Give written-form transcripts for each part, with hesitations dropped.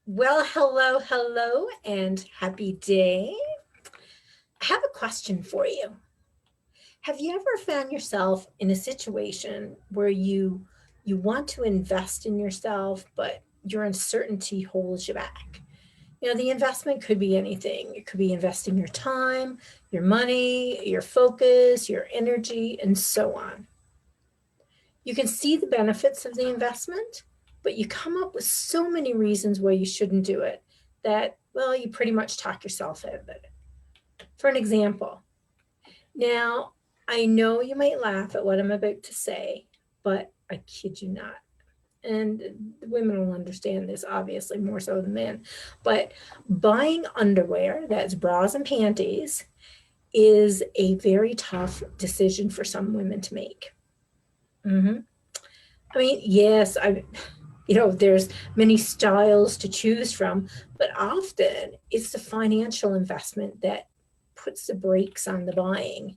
Well, hello, and happy day. I have a question for you. Have you ever found yourself in a situation where you want to invest in yourself, but your uncertainty holds you back? The investment could be anything. It could be investing your time, your money, your focus, your energy, and so on. You can see the benefits of the investment, but you come up with so many reasons why you shouldn't do it that, well, you pretty much talk yourself out of it. For an example, now I know you might laugh at what I'm about to say, but I kid you not. And women will understand this obviously more so than men. But buying underwear, that's bras and panties, is a very tough decision for some women to make. Mm-hmm. I mean, yes, there's many styles to choose from, but often it's the financial investment that puts the brakes on the buying.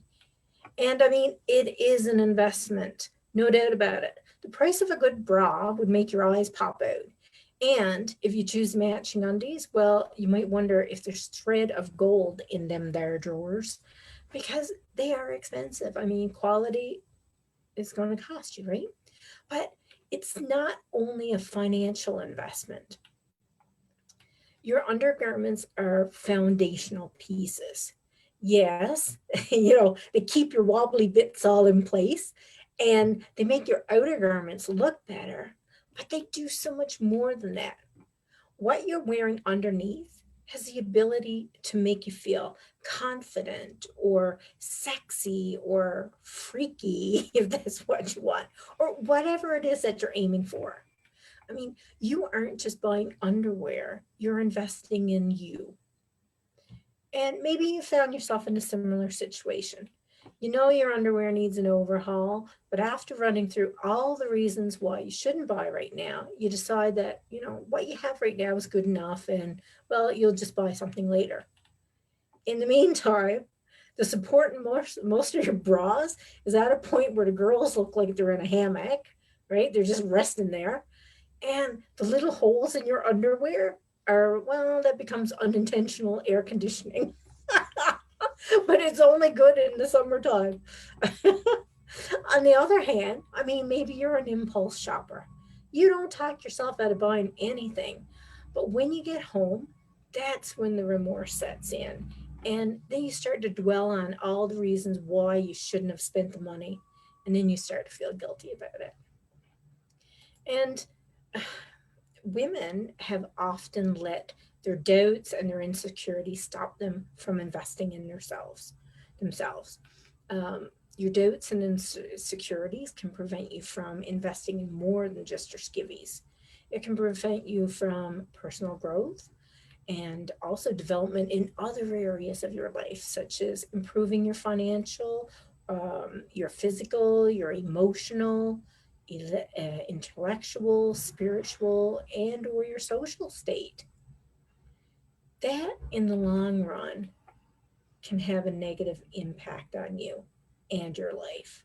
And I mean, it is an investment, no doubt about it. The price of a good bra would make your eyes pop out. And if you choose matching undies, well, you might wonder if there's thread of gold in them there drawers because they are expensive. I mean, quality is going to cost you, right? But it's not only a financial investment. Your undergarments are foundational pieces. Yes, they keep your wobbly bits all in place and they make your outer garments look better, but they do so much more than that. What you're wearing underneath has the ability to make you feel confident or sexy or freaky, if that's what you want, or whatever it is that you're aiming for. I mean, you aren't just buying underwear, you're investing in you. And maybe you found yourself in a similar situation. You know your underwear needs an overhaul, but after running through all the reasons why you shouldn't buy right now, you decide that, what you have right now is good enough and, well, you'll just buy something later. In the meantime, the support in most of your bras is at a point where the girls look like they're in a hammock, right? They're just resting there. And the little holes in your underwear are, well, that becomes unintentional air conditioning. But it's only good in the summertime. On the other hand, I mean, maybe you're an impulse shopper. You don't talk yourself out of buying anything. But when you get home, that's when the remorse sets in. And then you start to dwell on all the reasons why you shouldn't have spent the money. And then you start to feel guilty about it. And women have often let their doubts and their insecurities stop them from investing in themselves. Your doubts and insecurities can prevent you from investing in more than just your skivvies. It can prevent you from personal growth and also development in other areas of your life, such as improving your financial, your physical, your emotional, intellectual, spiritual, and or your social state. That in the long run can have a negative impact on you and your life.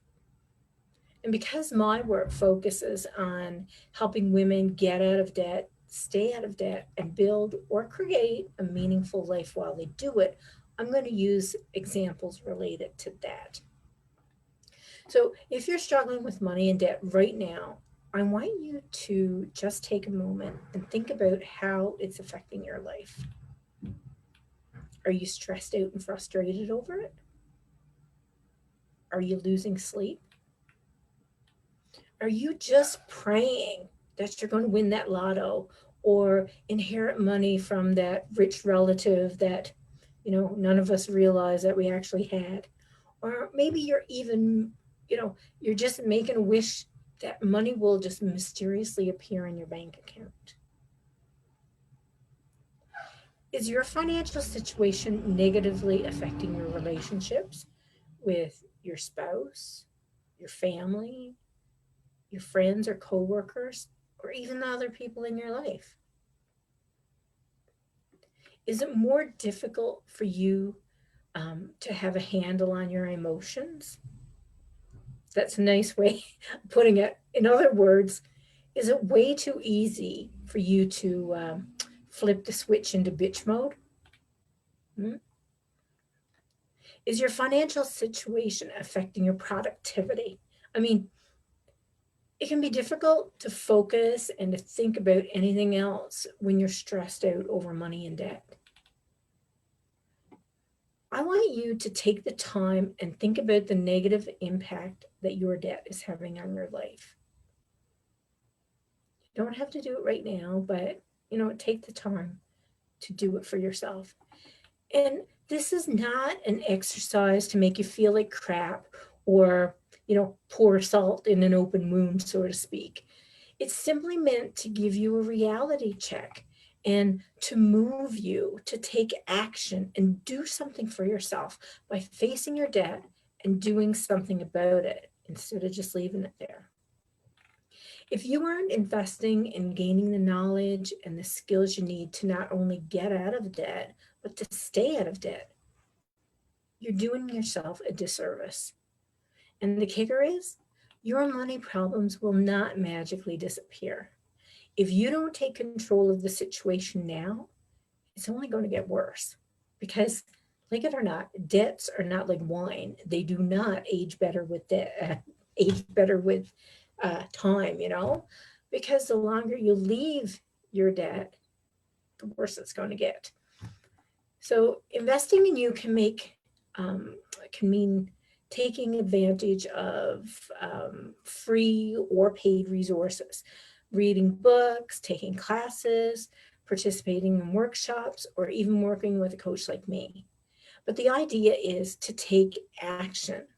And because my work focuses on helping women get out of debt, stay out of debt, and build or create a meaningful life while they do it, I'm going to use examples related to that. So if you're struggling with money and debt right now, I want you to just take a moment and think about how it's affecting your life. Are you stressed out and frustrated over it? Are you losing sleep? Are you just praying that you're going to win that lotto or inherit money from that rich relative that, none of us realized that we actually had? Or maybe you're even, you're just making a wish that money will just mysteriously appear in your bank account. Is your financial situation negatively affecting your relationships with your spouse, your family, your friends or coworkers, or even the other people in your life? Is it more difficult for you to have a handle on your emotions? That's a nice way of putting it. In other words, is it way too easy for you to flip the switch into bitch mode? Hmm? Is your financial situation affecting your productivity? I mean, it can be difficult to focus and to think about anything else when you're stressed out over money and debt. I want you to take the time and think about the negative impact that your debt is having on your life. You don't have to do it right now, but take the time to do it for yourself. And this is not an exercise to make you feel like crap or, pour salt in an open wound, so to speak. It's simply meant to give you a reality check and to move you to take action and do something for yourself by facing your debt and doing something about it instead of just leaving it there. If you aren't investing in gaining the knowledge and the skills you need to not only get out of debt, but to stay out of debt, you're doing yourself a disservice. And the kicker is, your money problems will not magically disappear. If you don't take control of the situation now, it's only going to get worse. Because, like it or not, debts are not like wine. They do not age better with time, because the longer you leave your debt, the worse it's going to get. So investing in you can mean taking advantage of free or paid resources, reading books, taking classes, participating in workshops, or even working with a coach like me. But the idea is to take action.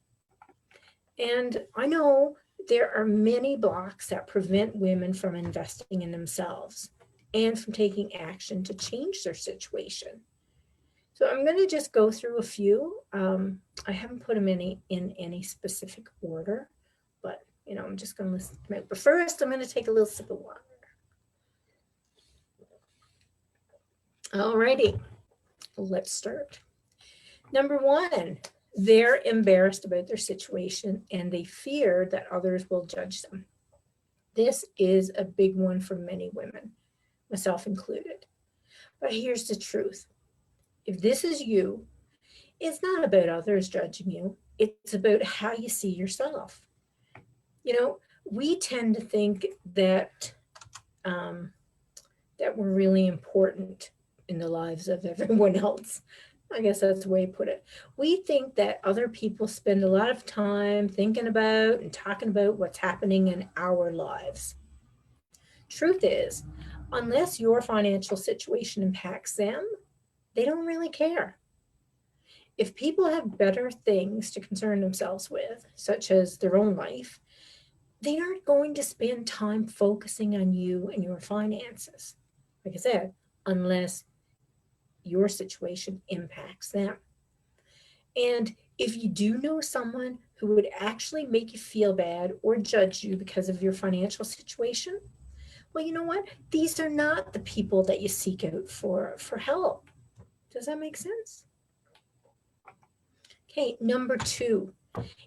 And I know there are many blocks that prevent women from investing in themselves and from taking action to change their situation. So I'm going to just go through a few. I haven't put them in any specific order, but I'm just going to list them out. But first, I'm going to take a little sip of water. Alrighty, let's start. Number one, they're embarrassed about their situation and they fear that others will judge them. This is a big one for many women, myself included. But here's the truth. If this is you, it's not about others judging you. It's about how you see yourself. We tend to think that that we're really important in the lives of everyone else. I guess that's the way to put it. We think that other people spend a lot of time thinking about and talking about what's happening in our lives. Truth is, unless your financial situation impacts them, they don't really care. If people have better things to concern themselves with, such as their own life, they aren't going to spend time focusing on you and your finances. Like I said, unless your situation impacts them. And if you do know someone who would actually make you feel bad or judge you because of your financial situation, well, you know what? These are not the people that you seek out for help. Does that make sense? Okay, number two,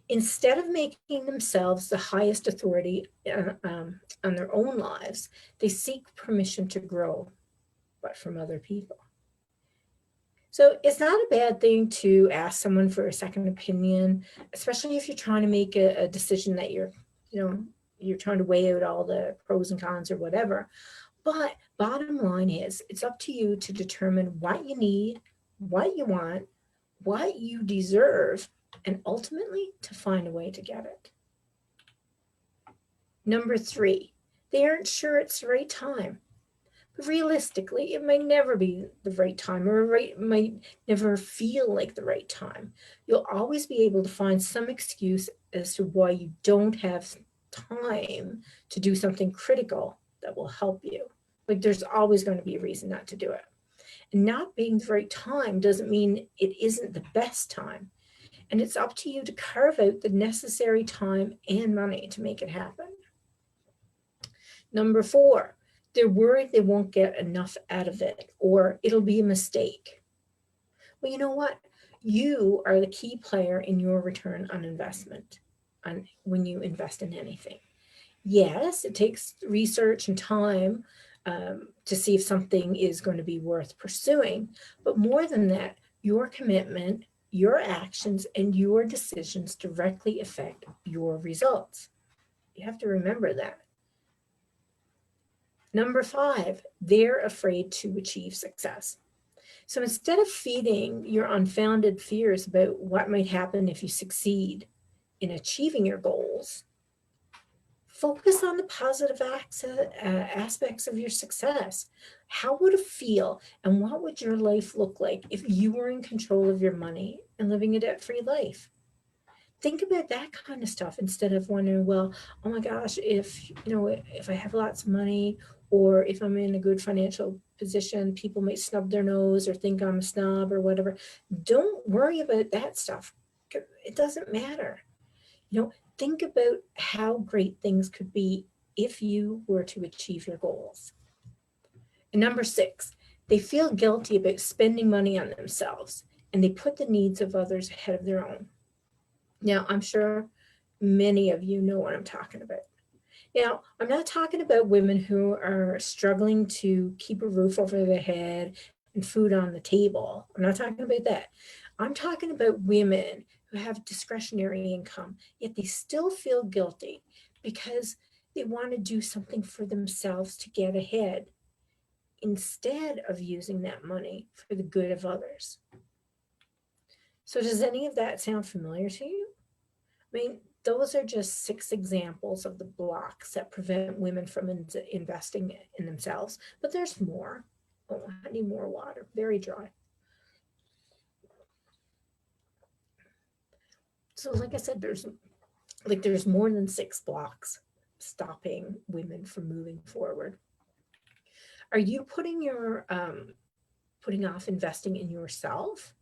instead of making themselves the highest authority on their own lives, they seek permission to grow, but from other people. So it's not a bad thing to ask someone for a second opinion, especially if you're trying to make a decision that you're trying to weigh out all the pros and cons or whatever. But bottom line is, it's up to you to determine what you need, what you want, what you deserve, and ultimately to find a way to get it. Number three, they aren't sure it's the right time. But realistically, it might never be the right time, or it might never feel like the right time. You'll always be able to find some excuse as to why you don't have time to do something critical that will help you. Like there's always going to be a reason not to do it. And not being the right time doesn't mean it isn't the best time. And it's up to you to carve out the necessary time and money to make it happen. Number four, they're worried they won't get enough out of it or it'll be a mistake. Well, you know what? You are the key player in your return on investment when you invest in anything. Yes, it takes research and time to see if something is going to be worth pursuing. But more than that, your commitment, your actions, and your decisions directly affect your results. You have to remember that. Number 5, they're afraid to achieve success. So instead of feeding your unfounded fears about what might happen if you succeed in achieving your goals, focus on the positive aspects of your success. How would it feel, and what would your life look like if you were in control of your money and living a debt-free life? Think about that kind of stuff instead of wondering, well, oh my gosh, if I have lots of money, or if I'm in a good financial position, people might snub their nose or think I'm a snob or whatever. Don't worry about that stuff. It doesn't matter. Think about how great things could be if you were to achieve your goals. And number 6, they feel guilty about spending money on themselves, and they put the needs of others ahead of their own. Now, I'm sure many of you know what I'm talking about. Now, I'm not talking about women who are struggling to keep a roof over their head and food on the table. I'm not talking about that. I'm talking about women who have discretionary income, yet they still feel guilty because they want to do something for themselves to get ahead instead of using that money for the good of others. So does any of that sound familiar to you? I mean, those are just 6 examples of the blocks that prevent women from investing in themselves, but there's more. Oh, I need more water, very dry. So like I said, there's more than 6 blocks stopping women from moving forward. Are you putting off investing in yourself,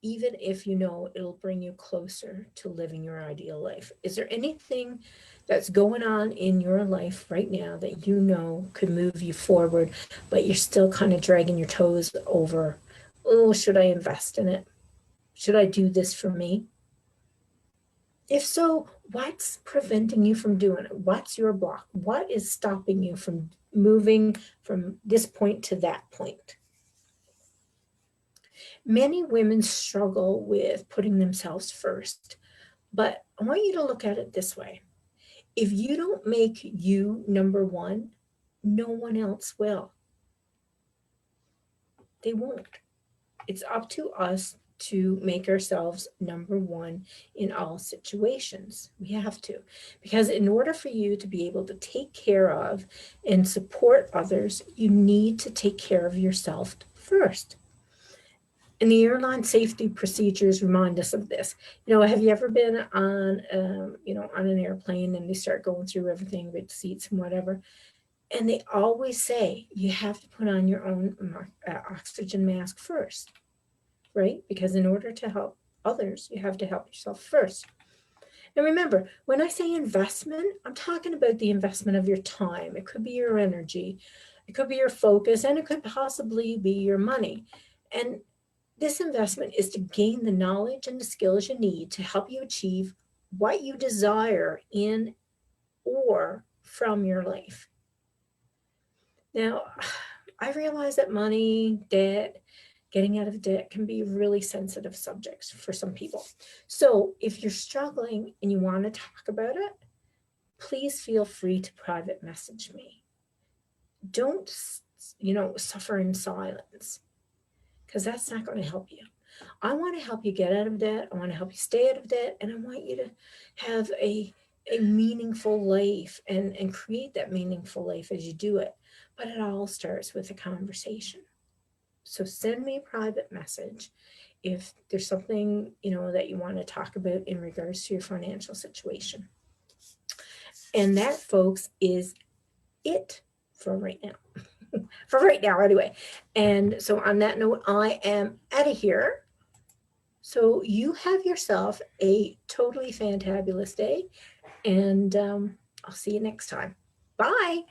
even if you know it'll bring you closer to living your ideal life? Is there anything that's going on in your life right now that you know could move you forward, but you're still kind of dragging your toes over, oh, should I invest in it? Should I do this for me? If so, what's preventing you from doing it? What's your block? What is stopping you from moving from this point to that point? Many women struggle with putting themselves first, but I want you to look at it this way. If you don't make you number one, no one else will. They won't. It's up to us to make ourselves number one in all situations. We have to, because in order for you to be able to take care of and support others, you need to take care of yourself first. And the airline safety procedures remind us of this. Have you ever been on, on an airplane and they start going through everything with seats and whatever? And they always say you have to put on your own oxygen mask first, right? Because in order to help others, you have to help yourself first. And remember, when I say investment, I'm talking about the investment of your time. It could be your energy, it could be your focus, and it could possibly be your money. And this investment is to gain the knowledge and the skills you need to help you achieve what you desire in or from your life. Now, I realize that money, debt, getting out of debt can be really sensitive subjects for some people. So if you're struggling and you want to talk about it, please feel free to private message me. Don't, suffer in silence, because that's not going to help you. I want to help you get out of debt. I want to help you stay out of debt. And I want you to have a meaningful life and create that meaningful life as you do it. But it all starts with a conversation. So send me a private message if there's something, that you want to talk about in regards to your financial situation. And that, folks, is it for right now. For right now, anyway. And so on that note, I am out of here. So you have yourself a totally fantabulous day, and I'll see you next time. Bye.